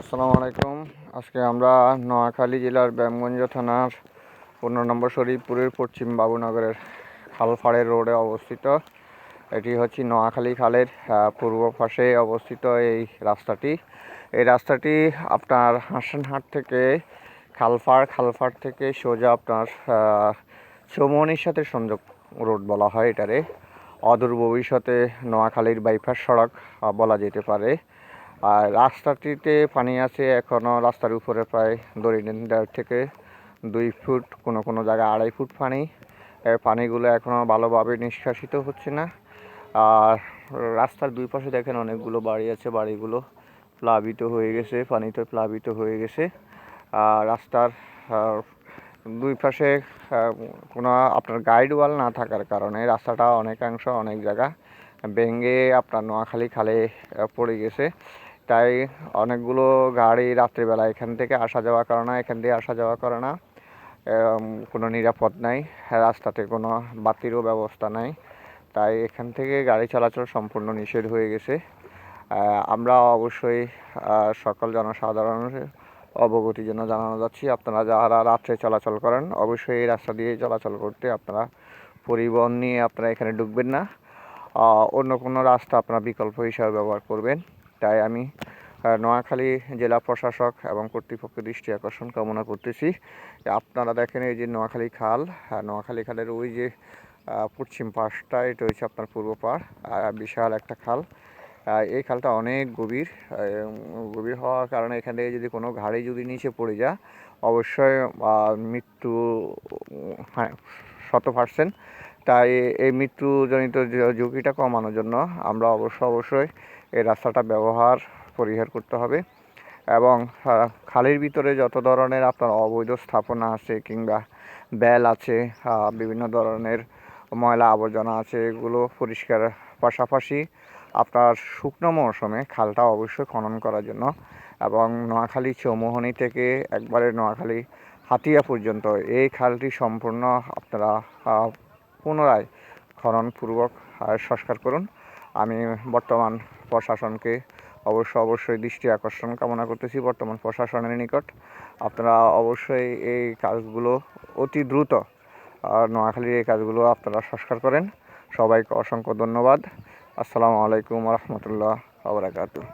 আসসালামু আলাইকুম। আজকে আমরা নোয়াখালী জেলার ব্যায়ামগঞ্জ থানার 15 নম্বর শরীফপুরের পশ্চিম বাবুনগরের খালপাড়ের রোডে অবস্থিত। এটি হচ্ছে নোয়াখালী খালের পূর্ব পাশে অবস্থিত এই রাস্তাটি। এই রাস্তাটি আপনার হাসানহাট থেকে খালপাড় থেকে সোজা আপনার চৌমনির সাথে সংযোগ রোড বলা হয় এটারে। অদূর ভবিষ্যতে নোয়াখালীর বাইপাস সড়ক বলা যেতে পারে। আর রাস্তাটিতে পানি আছে এখনও, রাস্তার উপরে প্রায় দৈনন্দিন 1.5 থেকে 2 ফুট, কোনো জায়গায় 2.5 ফুট পানি। পানিগুলো এখনও ভালোভাবে নিষ্কাশিত হচ্ছে না। আর রাস্তার দুই পাশে দেখেন অনেকগুলো বাড়ি আছে, বাড়িগুলো প্লাবিত হয়ে গেছে, পানিতে প্লাবিত হয়ে গেছে। রাস্তার দুই পাশে কোনো আপনার গাইড ওয়াল না থাকার কারণে রাস্তাটা অনেকাংশ অনেক জায়গা ভেঙে আপনার নোয়াখালী খালে পড়ে গেছে। তাই অনেকগুলো গাড়ি রাত্রিবেলা এখান থেকে আসা যাওয়া করে না। কোনো নিরাপদ নাই, রাস্তাতে কোনো বাতিরও ব্যবস্থা নাই, তাই এখান থেকে গাড়ি চলাচল সম্পূর্ণ নিষেধ হয়ে গেছে। আমরা অবশ্যই সকল জনসাধারণের অবগতির জন্য জানানো যাচ্ছি, আপনারা যারা রাত্রে চলাচল করেন অবশ্যই এই রাস্তা দিয়ে চলাচল করতে আপনারা পরিবহন নিয়ে আপনারা এখানে ঢুকবেন না। অন্য কোনো রাস্তা আপনারা বিকল্প হিসাবে ব্যবহার করবেন। তাই আমি নোয়াখালী জেলা প্রশাসক এবং কর্তৃপক্ষের দৃষ্টি আকর্ষণ কামনা করতেছি। আপনারা দেখেন এই যে নোয়াখালী খাল, নোয়াখালী খালের ওই যে পশ্চিম পাশটা, এটা হচ্ছে আপনার পূর্ব পাড়, বিশাল একটা খাল। এই খালটা অনেক গভীর হওয়ার কারণে এখান থেকে যদি কোনো গাড়ি যদি নিচে পড়ে যায় অবশ্যই মৃত্যু 100%। তাই এই মৃত্যুজনিত ঝুঁকিটা কমানোর জন্য আমরা অবশ্যই এই রাস্তাটা পরিহার করতে হবে। এবং খালের ভিতরে যত ধরনের আপনার অবৈধ স্থাপনা আছে কিংবা বেল আছে, বিভিন্ন ধরনের ময়লা আবর্জনা আছে, এগুলো পরিষ্কার পাশাপাশি আপনার শুকনো মৌসুমে খালটা অবশ্যই খনন করার জন্য এবং নোয়াখালী চৌমোহনী থেকে একবারে নোয়াখালী হাতিয়া পর্যন্ত এই খালটি সম্পূর্ণ আপনারা পুনরায় খননপূর্বক সংস্কার করুন। আমি বর্তমান প্রশাসনকে অবশ্যই দৃষ্টি আকর্ষণ কামনা করতেছি বর্তমান প্রশাসনের নিকট। আপনারা অবশ্যই এই কাজগুলো অতি দ্রুত নোয়াখালীর এই কাজগুলো আপনারা সংস্কার করেন। সবাইকে অসংখ্য ধন্যবাদ। আসসালামু আলাইকুম ওয়া রাহমাতুল্লাহি ওয়া বারাকাতুহু।